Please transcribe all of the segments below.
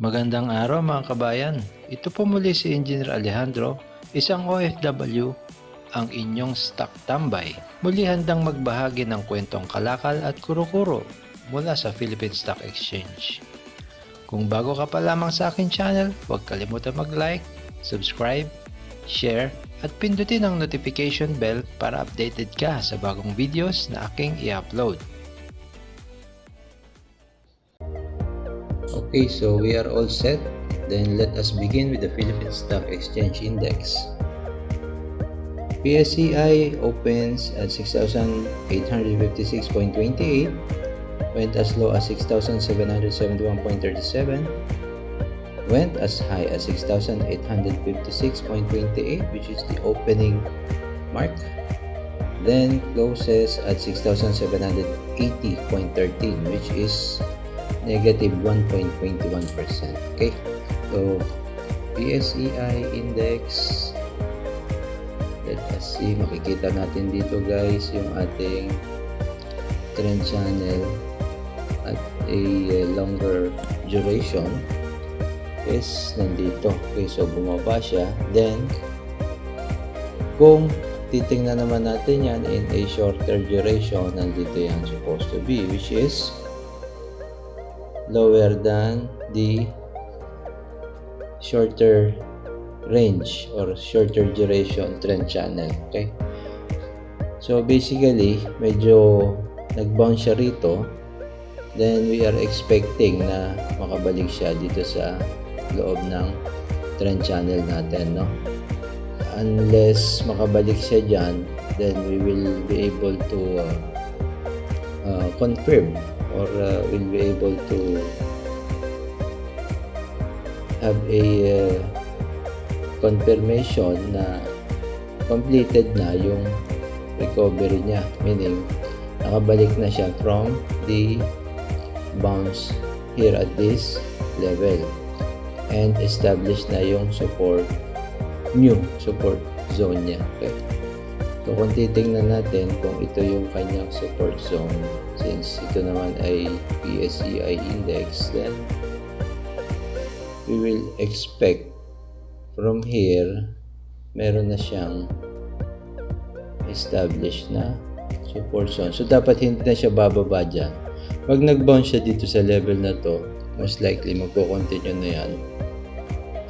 Magandang araw mga kabayan. Ito po muli si Engineer Alejandro, isang OFW, ang inyong stock tambay. Muli handang magbahagi ng kwentong kalakal at kuro-kuro mula sa Philippine Stock Exchange. Kung bago ka pa lamang sa aking channel, huwag kalimutan mag-like, subscribe, share, at pindutin ang notification bell para updated ka sa bagong videos na aking i-upload. Okay, so we are all set. Then let us begin with the Philippine Stock Exchange Index. PSCI opens at 6,856.28, went as low as 6,771.37, went as high as 6,856.28, which is the opening mark, then closes at 6,780.13, which is negative 1.21%. Okay, so PSCI index, let us see, makikita natin dito guys yung ating trend channel at a longer duration is nandito. Okay, so bumaba siya. Then kung titingnan naman natin yan in a shorter duration, nandito yan supposed to be, which is lower than the shorter range or shorter duration trend channel. Okay, so basically medyo nag-bounce siya rito, then we are expecting na makabalik siya dito sa loob ng trend channel natin, no? Unless makabalik siya dyan, then we will be able to confirm or will be able to have a confirmation na completed na yung recovery niya, meaning nakabalik na siya from the bounce here at this level and established na yung support, new support zone niya. Okay, so kung titingnan natin kung ito yung kanyang support zone, since ito naman ay PSCI index, then we will expect from here meron na siyang established na support zone. So dapat hindi na siya bababa dyan. Pag nag-bounce siya dito sa level na to, most likely magko-continue na yan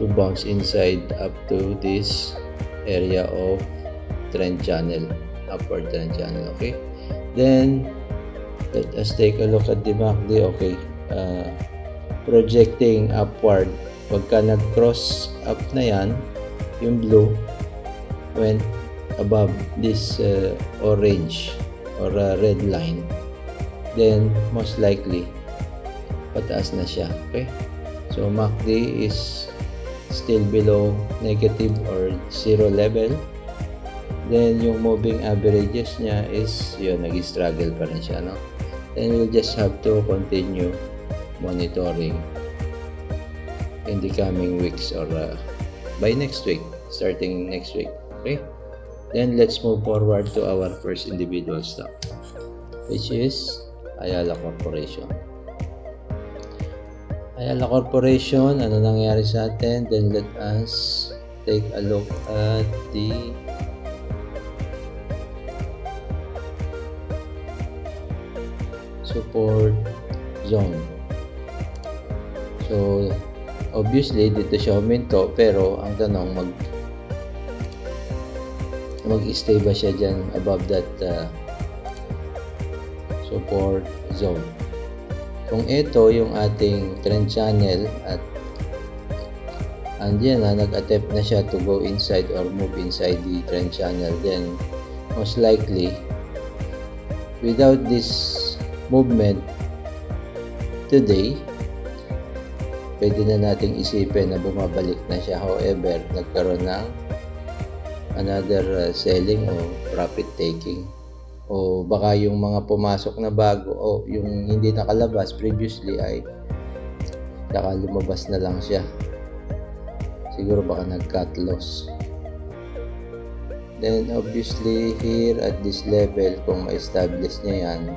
to bounce inside up to this area of trend channel, upward trend channel. Okay, then let us take a look at the MACD. Okay, projecting upward. Pagka nag-cross up na yan, yung blue went above this orange or red line, then most likely pataas na siya. Okay, so MACD is still below negative or zero level. Then yung moving averages niya is yun, nag-struggle pa rin siya, no? Then we'll just have to continue monitoring in the coming weeks or by next week, starting next week. Okay, then let's move forward to our first individual stock, which is Ayala Corporation. Ayala Corporation, ano nangyari sa atin? Then let us take a look at the support zone. So obviously dito siya huminto, pero ang tanong, mag-stay ba siya dyan above that support zone? Kung ito yung ating trend channel at andyan na, nag-attempt na siya to go inside or move inside the trend channel, then most likely without this movement today, pwede na nating isipin na bumabalik na siya. However, nagkaroon ng another selling o profit taking, o baka yung mga pumasok na bago o yung hindi nakalabas previously ay saka lumabas na lang siya, siguro baka nag-cut loss. Then obviously here at this level, kung ma-establish niya yan,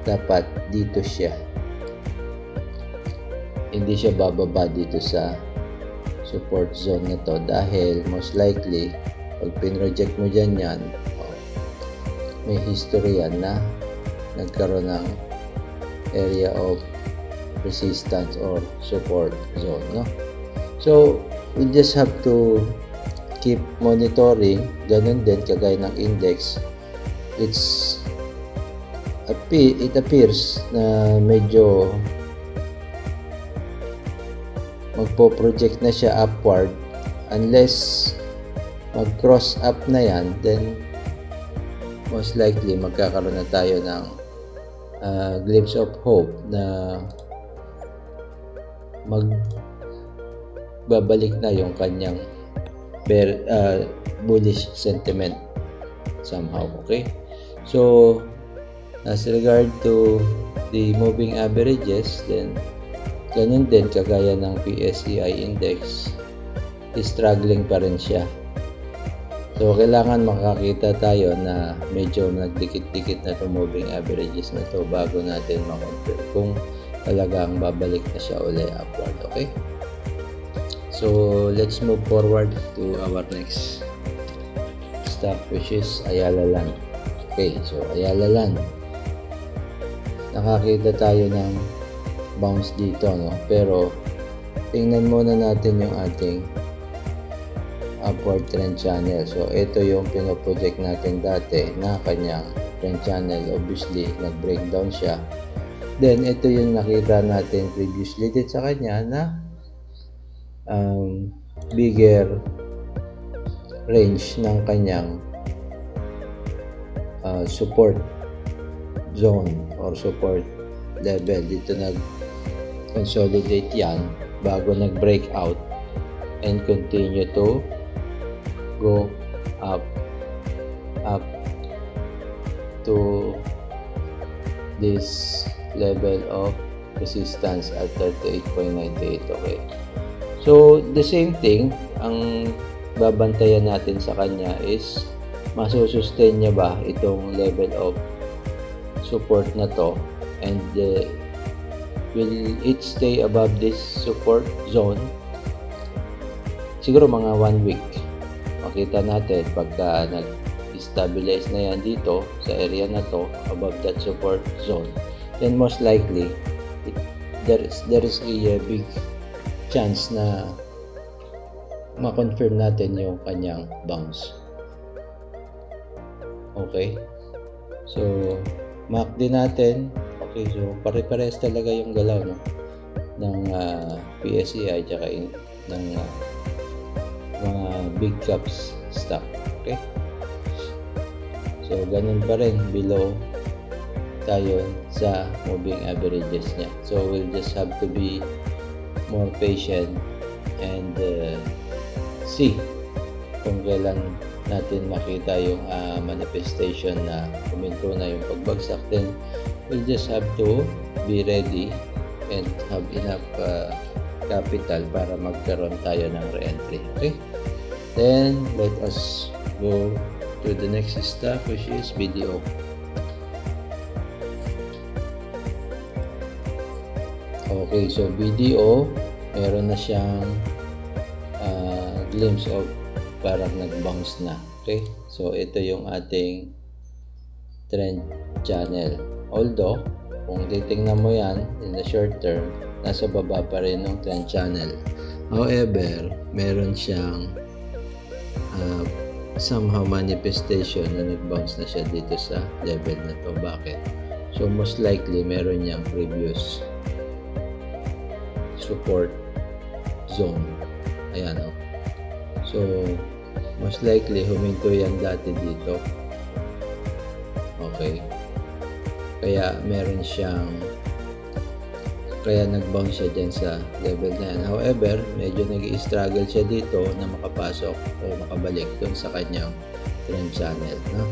dapat dito siya hindi siya bababa dito sa support zone na to dahil most likely pag pinroject mo dyan yan, may history yan na nagkaroon ng area of resistance or support zone, no? So we just have to keep monitoring. Ganun din kagaya ng index, it appears na medyo magpo-project na siya upward. Unless mag-cross up na yan, then most likely magkakaroon na tayo ng glimpse of hope na magbabalik na yung kanyang bullish sentiment somehow. Okay, so as regard to the moving averages, then ganun din kagaya ng PSEI index, struggling pa rin siya. So kailangan makakita tayo na medyo nagdikit-dikit na itong moving averages na to bago natin ma-compare kung talagang babalik na siya uli upward. Okay, so let's move forward to our next stock, which is Ayala Land. Okay, so Ayala Land, nakakita tayo ng bounce dito, no? Pero tingnan muna natin yung ating upward trend channel. So ito yung pinoproject natin dati na kanyang trend channel. Obviously nag-breakdown siya. Then ito yung nakita natin previously din sa kanya na bigger range ng kanyang support zone or support level. Dito nag-consolidate yan bago nag-breakout and continue to go up to this level of resistance at 38.98. Okay, so the same thing ang babantayan natin sa kanya is masusustain niya ba itong level of support na to, and will it stay above this support zone? Siguro mga 1 week makita natin pagka nag-stabilize na yan dito sa area na to above that support zone, then most likely there is a big chance na ma-confirm natin yung kanyang bounce. Okay, so mark din natin. Okay, so pare-pares talaga yung galaw, no, ng PSEI tsaka ng mga big caps stock. Okay, so ganun pa rin, below tayo sa moving averages niya. So we'll just have to be more patient and see kung kailan natin makita yung manifestation na kuminto na yung pagbagsak. Then we'll just have to be ready and have enough capital para magkaroon tayo ng re-entry. Okay, then let us go to the next stock, which is BDO. Okay, so BDO meron na siyang glimpse of parang nag-bounce na. Okay, so ito yung ating trend channel. Although kung titingnan mo yan in the short term, nasa baba pa rin ng trend channel. However, meron siyang somehow manifestation na nag-bounce na siya dito sa level na to. Bakit? So most likely meron niyang previous support zone. Ayan, oh. So most likely huminto yan dati dito. Okay, kaya meron siyang nag-bounce siya dyan sa level na yan. However, medyo nag-i-struggle siya dito na makapasok o makabalik dun sa kanyang trend channel, no?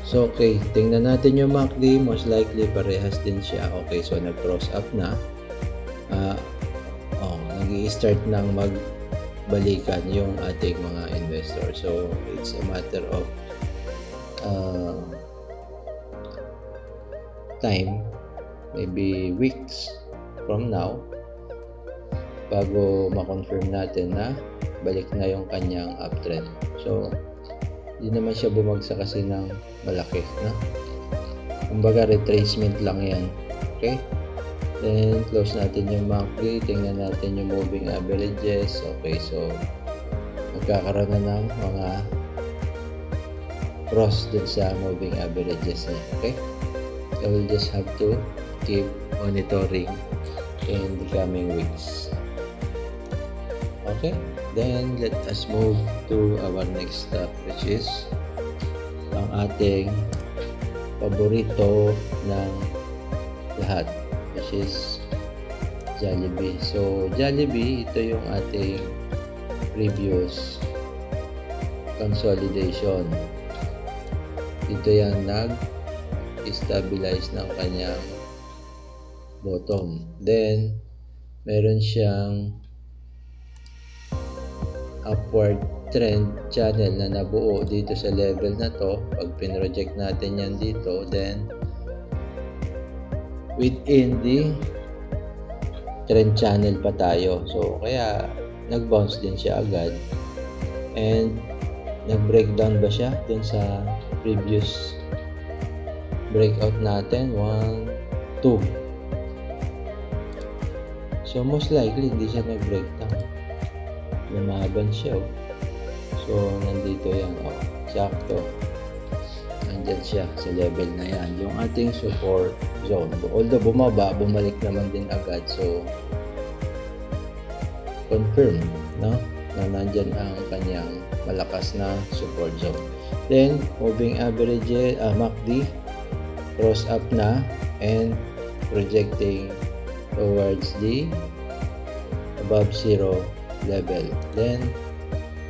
So okay, tingnan natin yung MACD. Most likely parehas din siya. Okay, so nag-cross up na. Nag-i-start ng magbalikan yung ating mga investor. So it's a matter of time, maybe weeks from now, bago ma-confirm natin na balik na yung kanyang uptrend. So hindi naman siya bumagsak kasi ng malaki, no? Kumbaga retracement lang yan. Okay, then close natin yung monthly, tingnan natin yung moving averages. Okay, so magkakaroon na ng mga cross dun sa moving averages niya. Okay, so we'll just have to keep monitoring in the coming weeks. Okay, then let us move to our next step, which is ang ating paborito ng lahat, which is Jollibee. So Jollibee, ito yung ating previous consolidation. Ito yan nag-stabilize ng kanyang bottom. Then meron siyang upward trend channel na nabuo dito sa level na to. Pag pinroject natin yan dito, then within the trend channel pa tayo. So kaya nag-bounce din siya agad, and nag-breakdown ba siya dun sa previous breakout natin? 1, 2. So most likely hindi siya nag-breakdown, lumaban siya. So nandito yan, sakto nandyan siya sa level na yan, yung ating support zone. Although bumaba, bumalik naman din agad. So confirm, no, na nandyan ang kanyang malakas na support zone. Then moving average, MACD cross up na and projecting towards the above zero level. Then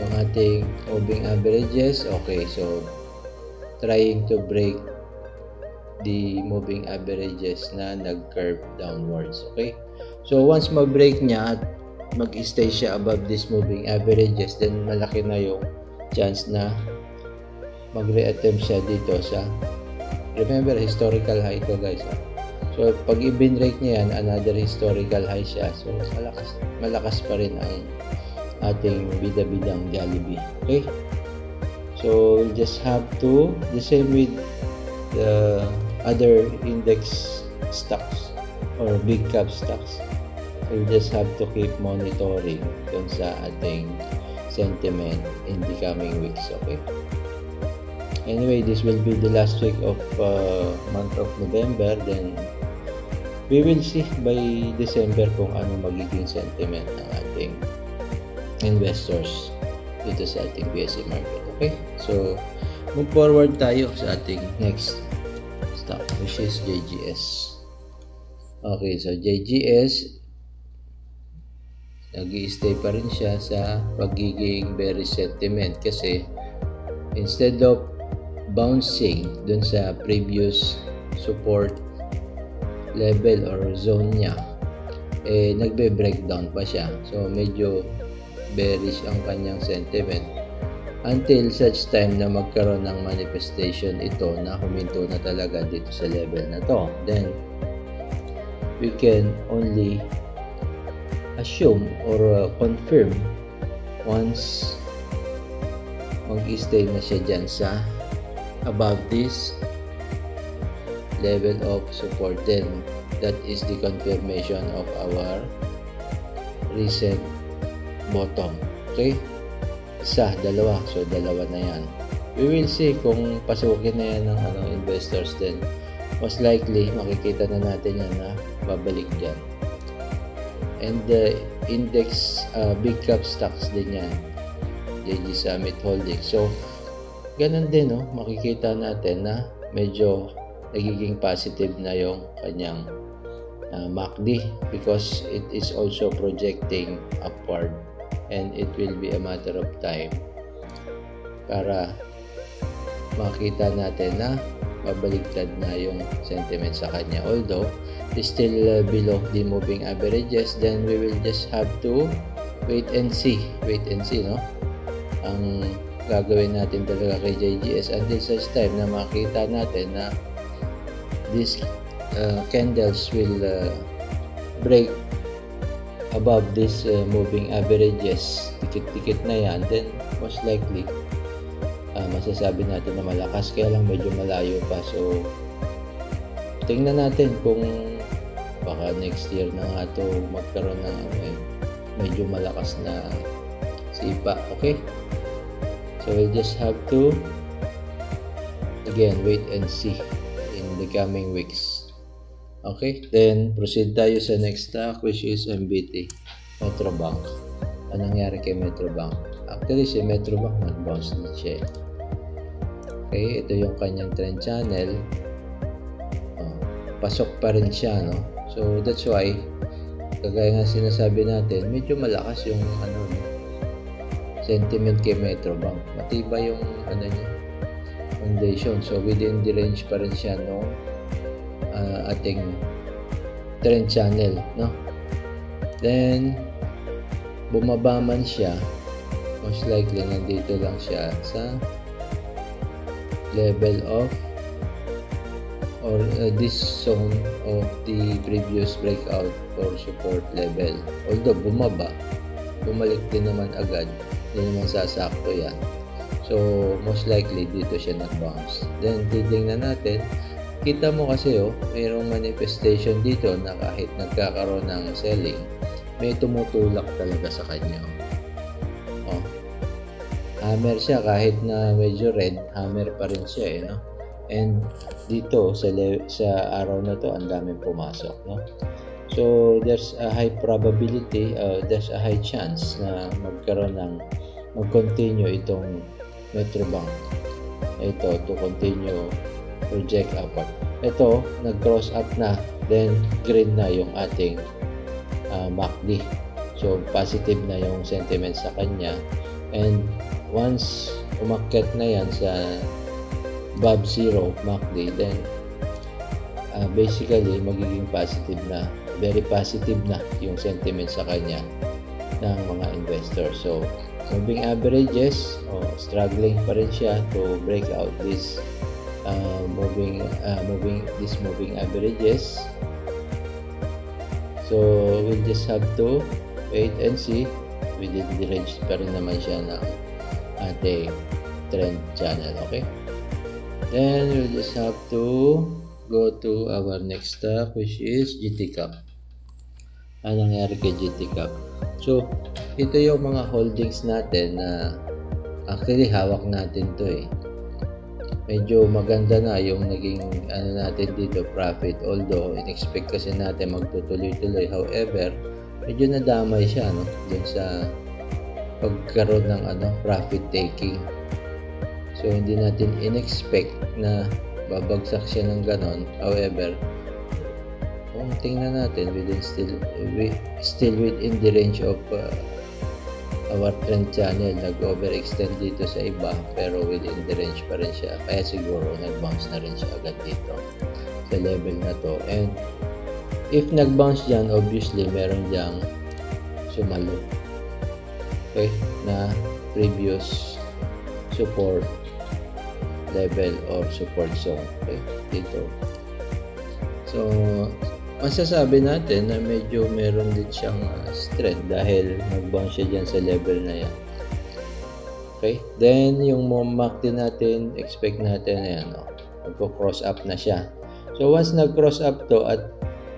yung ating moving averages, okay, so trying to break the moving averages na nag-curve downwards. Okay, so once ma-break niya at mag-stay siya above this moving averages, then malaki na yung chance na mag-reattempt siya dito sa, remember, historical high ito, guys. So pag i-break niya yan, another historical high siya. So malakas pa rin ang ating bida-bidang Jollibee. Okay, so we'll just have to, the same with the other index stocks or big cap stocks, we'll just have to keep monitoring dun sa ating sentiment in the coming weeks. Okay, anyway, this will be the last week of month of November. Then we will see by December kung ano magiging sentiment ng ating investors dito sa ating PSE market. Okay, so move forward tayo sa ating next stock, which is JGS. Okay, so JGS, nag-i-stay pa rin siya sa pagiging bearish sentiment kasi instead of bouncing dun sa previous support level or zone niya, nagbe-breakdown pa siya. So medyo bearish ang kanyang sentiment until such time na magkaroon ng manifestation ito na huminto na talaga dito sa level na to. Then we can only assume or confirm once mag-stay na siya dyan sa above this level of support. Then that is the confirmation of our recent bottom. Okay, isa, dalawa, so dalawa na yan. We will see kung pasukin na yan ng investors, then most likely makikita na natin yan na babalik dyan. And the index big cap stocks din yan, JG Summit Holdings. So ganun din, no, makikita natin na medyo nagiging positive na yung kanyang MACD because it is also projecting upward, and it will be a matter of time para makita natin na mabaliktad na yung sentiment sa kanya. Although still below the moving averages, then we will just have to wait and see, no, ang gagawin natin talaga kay JGS until such time na makita natin na these candles will break above this moving averages, tikit-tikit na yan, then most likely masasabi natin na malakas, kaya lang medyo malayo pa. So tingnan natin kung baka next year na nga to magkaroon ng medyo malakas na sipa. Okay, so we'll just have to again wait and see in the coming weeks. Okay, then proceed tayo sa next stock, which is MBT, Metrobank. Anong nangyari kay Metrobank? Actually si Metrobank nag-bounce din siya. Okay, ito yung kanyang trend channel. Pasok pa rin siya, no? So that's why kagaya nga sinasabi natin, medyo malakas yung sentiment kay Metrobank. Matibay yung niya, foundation. So within the range pa rin siya no ating trend channel, no? Then bumaba man siya, most likely nandito lang siya sa level of or this zone of the previous breakout or support level. Although bumaba, bumalik din naman agad, hindi naman sasakto yan. So most likely dito siya nag-bounce. Then titingnan natin, kita mo kasi mayroong manifestation dito na kahit nagkakaroon ng selling, may tumutulak talaga sa kanya. Hammer siya kahit na medyo red, hammer pa rin siya no? And dito sa araw na to ang daming pumasok, no? So there's a high probability, there's a high chance na mag-continue itong Metrobank ito to continue project upward. Ito nag-cross up na, then green na yung ating MACD. So positive na yung sentiment sa kanya, and once umakyat na yan sa above zero MACD, then basically magiging positive na, very positive na yung sentiment sa kanya ng mga investors. So moving averages, struggling pa rin siya to break out this moving averages. So we'll just have to wait and see. Within the range pa rin naman siya ng ating trend channel. Okay, then we'll just have to go to our next stock, which is GTCAP. Anong nangyari kay GTCAP? So ito yung mga holdings natin na actually hawak natin to medyo maganda na yung naging natin dito, profit, although in-expect kasi natin magtutuloy-tuloy. However, medyo nadamay siya dun sa pagkaroon ng profit taking. So hindi natin in-expect na babagsak siya ng ganon. However, kung tingnan natin, still within the range of our trend channel. Nag-overextend dito sa iba, pero within the range pa rin siya, kaya siguro nag-bounce na rin siya agad dito sa level na to. And if nag-bounce dyan, obviously meron dyang sumalo, okay, na previous support level or support zone, okay, dito. So masasabi natin na medyo meron din siyang strength dahil nag-bounce siya dyan sa level na yan. Okay, then yung MACD natin, expect natin na yan, magpo-cross up na siya. So once nag-cross up to at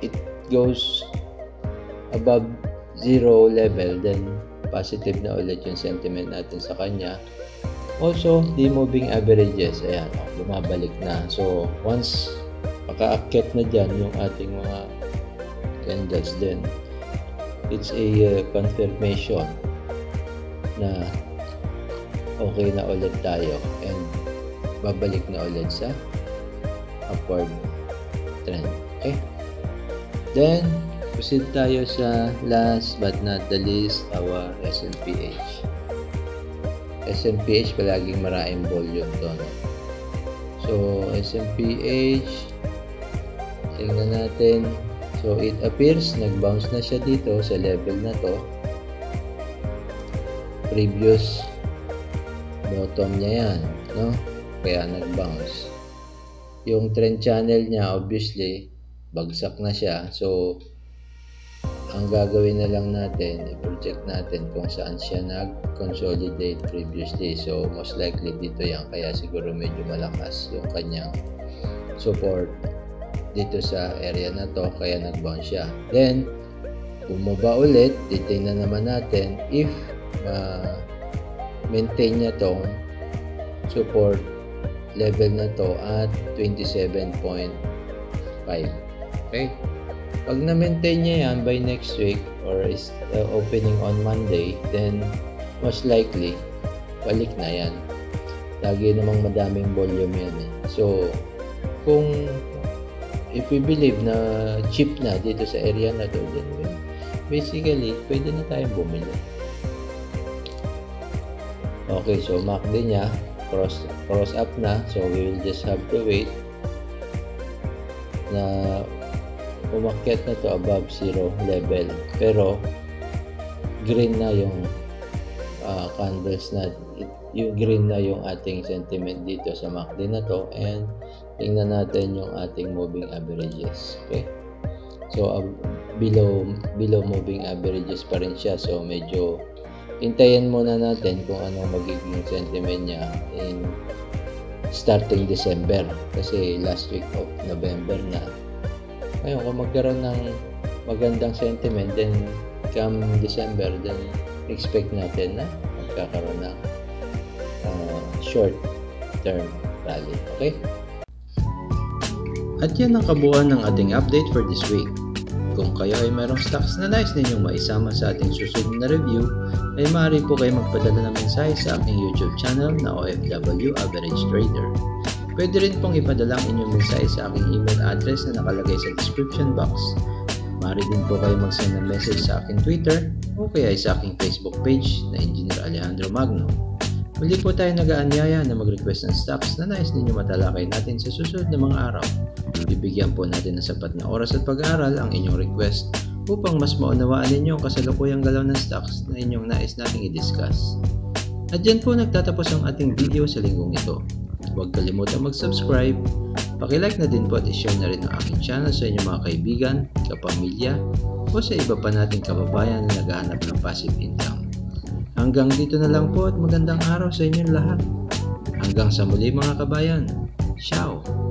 it goes above zero level, then positive na ulit yung sentiment natin sa kanya. Also, the moving averages, ayan, bumabalik na. So once makaakyat na dyan yung ating mga candles, then it's a confirmation na okay na ulit tayo and babalik na ulit sa upward trend. Okay, then proceed tayo sa last but not the least, our SMPH. SMPH palaging maraming volume to, so SMPH, tingnan natin. So it appears nag-bounce na siya dito sa level na to, previous bottom niya yan, kaya nag-bounce. Yung trend channel niya obviously bagsak na siya, so ang gagawin na lang natin, i-project natin kung saan siya nag-consolidate previously. So, most likely dito yan. Kaya siguro medyo malakas yung kanyang support dito sa area na to. Kaya nag-bounce siya. Then, bumaba ulit. Titingnan naman natin if maintain niya tong support level na to at 27.5. Okay? Pag na-maintain niya yan by next week or is opening on Monday, then most likely balik na yan. Lagi namang madaming volume yan eh. So, kung if we believe na cheap na dito sa area na to, then basically, pwede na tayong bumili. Okay, so MACD niya, cross up na. So, we will just have to wait na umakyat na to above 0 level. Pero, green na yung candles na, yung green na yung ating sentiment dito sa MACD na to. And, tingnan natin yung ating moving averages. Okay? So, below moving averages pa rin siya. So, medyo hintayin muna natin kung anong magiging sentiment niya in starting December. Kasi last week of November na. Ngayon, kung magkaroon ng magandang sentiment, then come December, then expect natin na magkakaroon ng short-term rally. Okay? At yan ang kabuuan ng ating update for this week. Kung kayo ay mayroong stocks na nais ninyong maisama sa ating susunod na review, ay maaari po kayo magpadala ng mensahe sa aking YouTube channel na OFW Average Trader. Pwede rin pong ipadala ang inyong mensahe sa aking email address na nakalagay sa description box. Maaari din po kayo mag-send ng message sa aking Twitter o kaya sa aking Facebook page na Engineer Alejandro Magno. Muli po tayo nag-aanyaya na mag-request ng stocks na nais ninyo matalakay natin sa susunod na mga araw. Bibigyan po natin ng sapat na oras at pag-aaral ang inyong request upang mas maunawaan ninyo ang kasalukuyang galaw ng stocks na inyong nais nating i-discuss. At dyan po nagtatapos ang ating video sa linggong ito. Huwag kalimutan mag-subscribe, paki-like na din po at i-share na rin ang aking channel sa inyong mga kaibigan, kapamilya o sa iba pa nating kababayan na naghahanap ng passive income. Hanggang dito na lang po at magandang araw sa inyong lahat. Hanggang sa muli mga kabayan. Ciao!